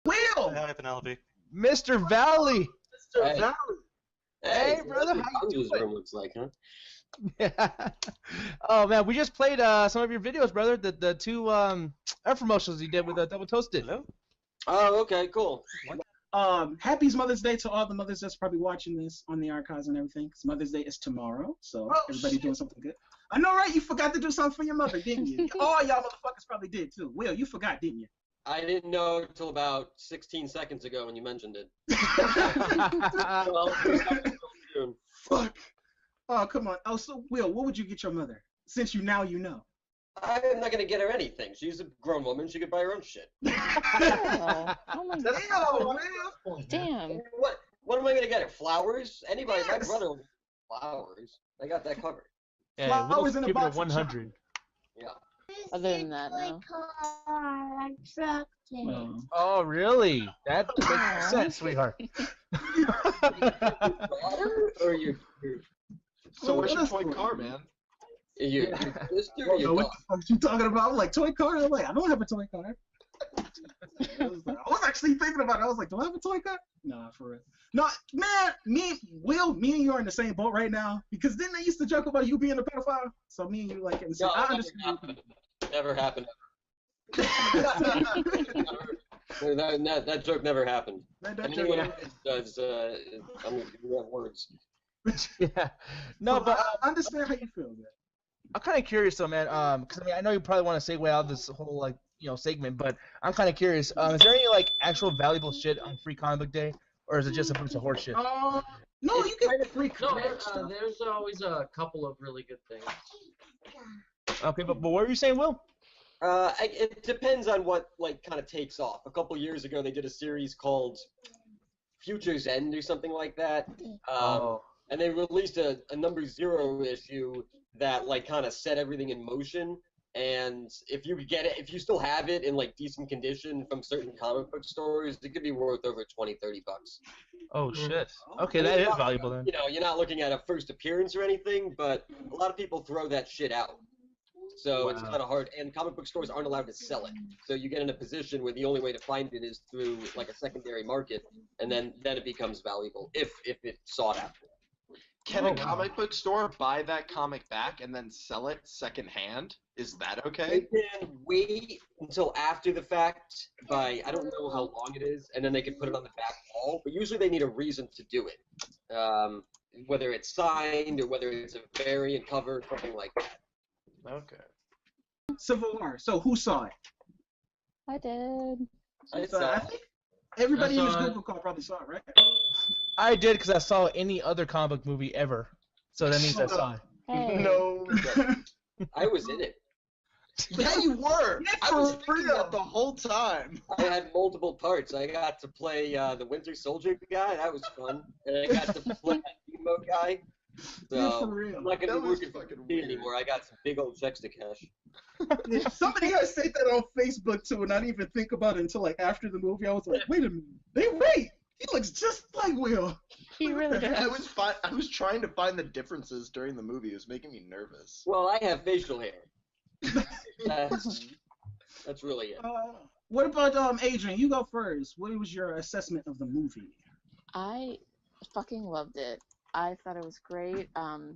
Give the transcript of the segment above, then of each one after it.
Will! Hi, Penelope. Mr. Valley. Mr. Hey. Valley. Hey, so brother, that's how what you Congress doing? room looks like, huh? Yeah. Oh man, we just played some of your videos, brother. The two infomercials you did with Double Toasted. Hello? Oh, okay, cool. Happy Mother's Day to all the mothers that's probably watching this on the archives and everything. 'Cause Mother's Day is tomorrow, so everybody doing something good. I know, right? You forgot to do something for your mother, didn't you? All y'all motherfuckers probably did too. Will, you forgot, didn't you? I didn't know until about 16 seconds ago when you mentioned it. Well, Fuck. Oh, come on. Oh, so Will, what would you get your mother? Since you know. I'm not gonna get her anything. She's a grown woman. She could buy her own shit. Oh, oh my Damn, god. Will. Damn. What am I gonna get her? Flowers? Anybody? My Yes. brother will get flowers. I got that covered. Yeah, Flowers Will's in a keeping it box of 100. Yeah. Other than that, no. Oh, really? That makes sense, sweetheart. Or your So what's your toy car, man? sister? Or Yo, your what dog? the fuck you talking about? I'm like, toy car? I'm like, I don't have a toy car. I was actually thinking about it. I was like, do I have a toy car? Nah, for real. No, man, me and you are in the same boat right now. Because didn't they used to joke about you being a pedophile? So me and you like, No, I never understand. happened. Never happened. That joke never happened. That Anyone joke- else does, I'm gonna have words. Yeah. No, but I understand how you feel, man. I'm kind of curious though, man. Because I mean, I know you probably want to segue out of this whole like segment, but I'm kind of curious. Is there any like actual valuable shit on Free Comic Book Day, or is it just a bunch of horse shit? No, you get free No, comic stuff. there's always a couple of really good things. Okay, but what were you saying, Will? It depends on what kind of takes off. A couple years ago, they did a series called Future's End or something like that. And they released a number 0 issue that kind of set everything in motion. And if you could get it, if you still have it in decent condition from certain comic book stores, it could be worth over $20-30. Oh shit. Okay, that is valuable then. You're not looking at a first appearance or anything, but a lot of people throw that shit out. So it's kind of hard, and comic book stores aren't allowed to sell it. So you get in a position where the only way to find it is through a secondary market, and then it becomes valuable if it's sought after. Can a comic book store buy that comic back and then sell it secondhand? Is that okay? They can wait until after the fact by, I don't know how long it is, and then they can put it on the back wall, but usually they need a reason to do it. Whether it's signed or whether it's a variant cover, something like that. Okay. Civil War. So who saw it? I did. I So saw I think everybody in I this saw it. Google call probably saw it, right? I did because I saw any other comic book movie ever, so that means I saw it. Hey. No. I was in it. Yeah, you were. Yeah, I was for thinking real. that the whole time. I had multiple parts. I got to play the Winter Soldier guy. That was fun. And I got to play that Zemo guy. Yeah, for So real. I'm not going to That be was working for fucking me weird. anymore. I got some big old checks to cash. Yeah, somebody else said that on Facebook too, and I didn't even think about it until after the movie. I was like, wait a minute, he looks just like Will. He really I does. was trying to find the differences during the movie. It was making me nervous. Well, I have facial hair. That's really it. What about Adrian? You go first. What was your assessment of the movie? I fucking loved it. I thought it was great.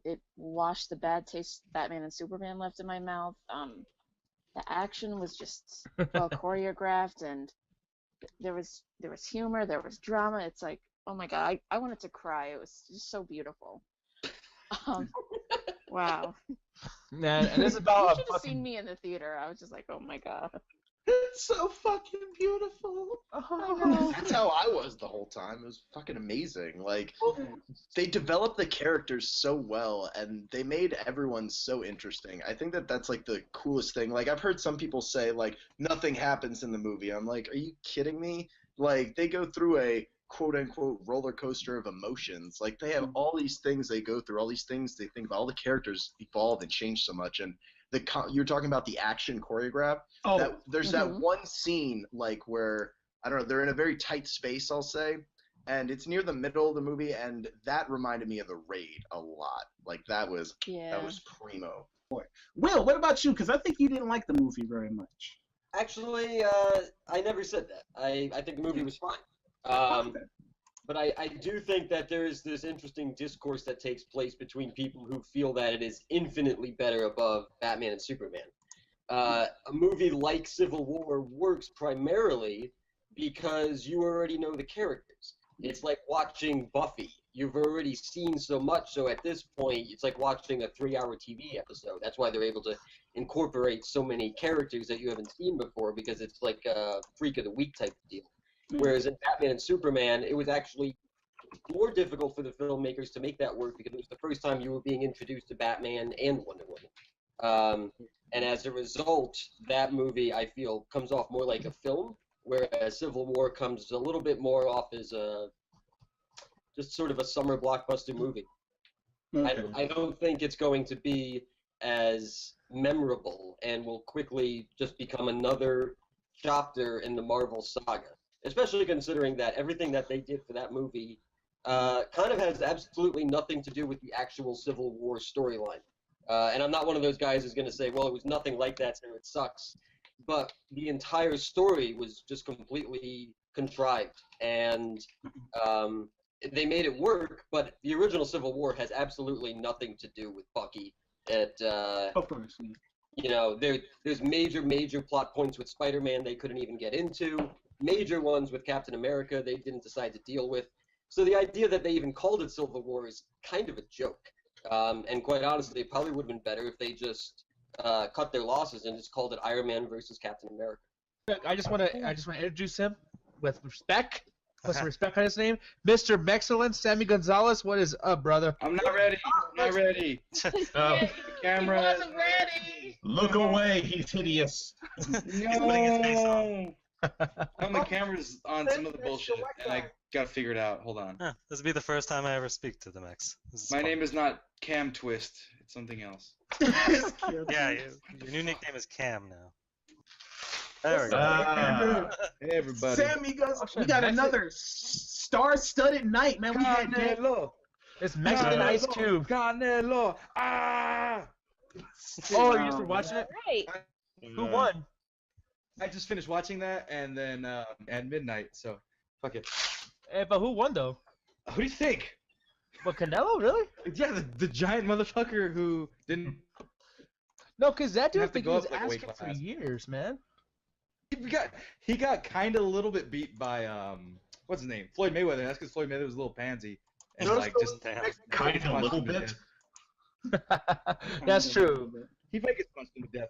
It washed the bad taste Batman and Superman left in my mouth. The action was just well choreographed, and there was humor, there was drama. It's like, oh my god, I wanted to cry. It was just so beautiful. Wow. Man, and this is You about should a have seen fucking. me in the theater. I was just like, oh my god. It's so fucking beautiful. That's how I was the whole time. It was fucking amazing. They developed the characters so well, and they made everyone so interesting. I think that's the coolest thing. I've heard some people say nothing happens in the movie. I'm like, are you kidding me? They go through a quote unquote roller coaster of emotions. They have all these things they go through, all these things they think about. All the characters evolve and change so much, and you're talking about the action choreograph. There's that one scene where I don't know, they're in a very tight space, I'll say, and it's near the middle of the movie, and that reminded me of The Raid a lot. That was Yeah. primo. Will, what about you? Because I think you didn't like the movie very much. Actually, I never said that. I think the movie was fine. But I do think that there is this interesting discourse that takes place between people who feel that it is infinitely better above Batman and Superman. A movie like Civil War works primarily because you already know the characters. It's like watching Buffy. You've already seen so much, so at this point, it's like watching a 3-hour TV episode. That's why they're able to incorporate so many characters that you haven't seen before, because it's like a freak of the week type of deal. Whereas in Batman and Superman, it was actually more difficult for the filmmakers to make that work because it was the first time you were being introduced to Batman and Wonder Woman. And as a result, that movie, I feel, comes off more like a film, whereas Civil War comes a little bit more off as just sort of a summer blockbuster movie. Okay. I don't think it's going to be as memorable and will quickly just become another chapter in the Marvel saga, especially considering that everything that they did for that movie kind of has absolutely nothing to do with the actual Civil War storyline. And I'm not one of those guys who's going to say, well, it was nothing like that, so it sucks. But the entire story was just completely contrived, and they made it work, but the original Civil War has absolutely nothing to do with Bucky. Of course. You know, there's major plot points with Spider-Man they couldn't even get into, major ones with Captain America they didn't decide to deal with. So the idea that they even called it Civil War is kind of a joke. And quite honestly, it probably would have been better if they just cut their losses and just called it Iron Man versus Captain America. I just want to introduce him with respect. Put some respect on his name, Mr. Mexcellence, Sammy Gonzalez. What is up, brother? I'm not ready. I'm not ready. The camera. Look away, he's hideous. No. The camera's on some of the bullshit, and I gotta figure it out. Hold on. Huh, this will be the first time I ever speak to the Mex. My name is not Cam Twist. It's something else. Yeah, your new nickname is Cam now. There we go. Hey, everybody. Sammy goes, we got another star-studded night, man. We had Canelo. It's Mexican Ice Cube. Canelo. Ah! Oh, you just were watching it? Right. Who won? I just finished watching that, and then at midnight, so fuck it. Hey, but who won, though? Who do you think? But Canelo, really? Yeah, the giant motherfucker who didn't. No, because that dude, have to he go was up, like, weight asking for class. years, man. He got kind of a little bit beat by what's his name, Floyd Mayweather. That's because Floyd Mayweather was a little pansy and like just Kind of a little bit. That's true. He might get punched him to death.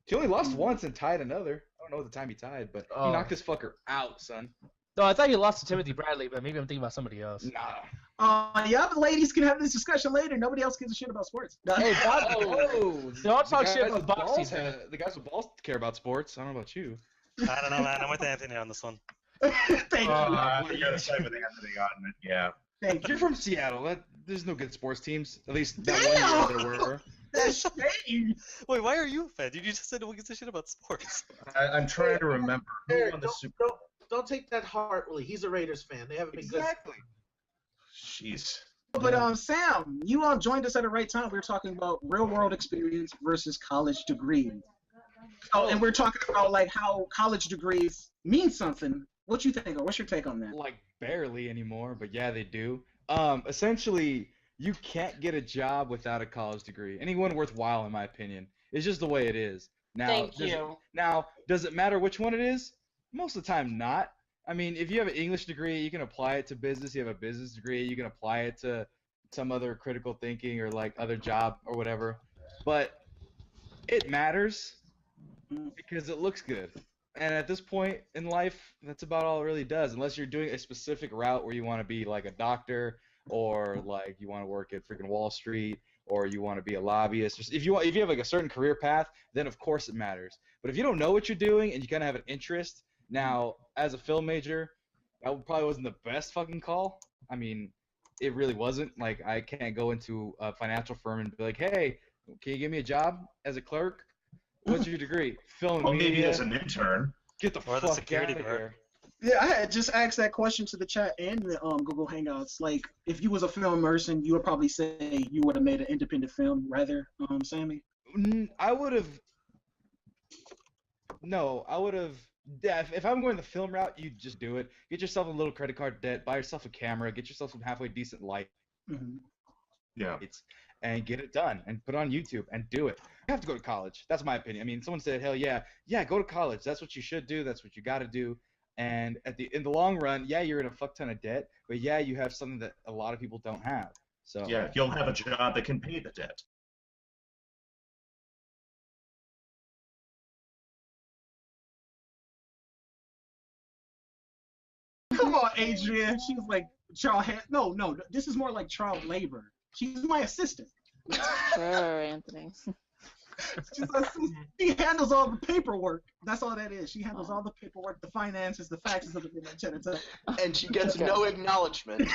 He only lost once and tied another. I don't know the time he tied, but he knocked this fucker out, son. No, I thought he lost to Timothy Bradley, but maybe I'm thinking about somebody else. Nah. yeah, but ladies can have this discussion later. Nobody else gives a shit about sports. Hey, Bob, don't talk shit guys about with boxing, balls man. the guys with balls care about sports. I don't know about you. I don't know, man. I'm with Anthony on this one. Thank you. I gotta side with Anthony on it, yeah. Thank You're you. from Seattle. There's no good sports teams. At least that one year there were. That's shame. Wait, why are you offended? You just said no one gives a shit about sports. I'm trying to remember who Eric, won the don't, Super. don't take that heartily. He's a Raiders fan. They haven't been Exactly. Jeez. But Sam, you joined us at the right time. We were talking about real world experience versus college degree. Oh, and we're talking about like how college degrees mean something. What you think? Or what's your take on that? Like barely anymore, but yeah, they do. Essentially, you can't get a job without a college degree. Anyone worthwhile, in my opinion. It's just the way it is. Now, Thank you. Now, does it matter which one it is? Most of the time, not. I mean, if you have an English degree, you can apply it to business. You have a business degree, you can apply it to some other critical thinking or like other job or whatever. But it matters because it looks good. And at this point in life, that's about all it really does. Unless you're doing a specific route where you want to be like a doctor or like you want to work at freaking Wall Street or you want to be a lobbyist. Just if you have like a certain career path, then of course it matters. But if you don't know what you're doing and you kind of have an interest, now as a film major, that probably wasn't the best fucking call. I mean, it really wasn't. Like I can't go into a financial firm and be like, hey, can you give me a job as a clerk? What's your degree? Film Well, media. maybe as an intern. Get the Or fuck the security out of guard. here. Yeah, I had just asked that question to the chat and the Google Hangouts. Like, if you was a film person, you would probably say you would have made an independent film rather, Sammy. I would have. No, I would have. Yeah, if I'm going the film route, you just do it. Get yourself a little credit card debt, buy yourself a camera, get yourself some halfway decent lights, Yeah. and get it done and put it on YouTube and do it. You have to go to college. That's my opinion. I mean, someone said, hell yeah, go to college. That's what you should do. That's what you got to do. And in the long run, yeah, you're in a fuck ton of debt, but yeah, you have something that a lot of people don't have. So Yeah, you'll have a job that can pay the debt. Come on, Adrian. She's like child. No. This is more like child labor. She's my assistant. Sure, Anthony. She handles all the paperwork. That's all that is. She handles all the paperwork, the finances, the faxes, everything like that. And she gets no acknowledgement.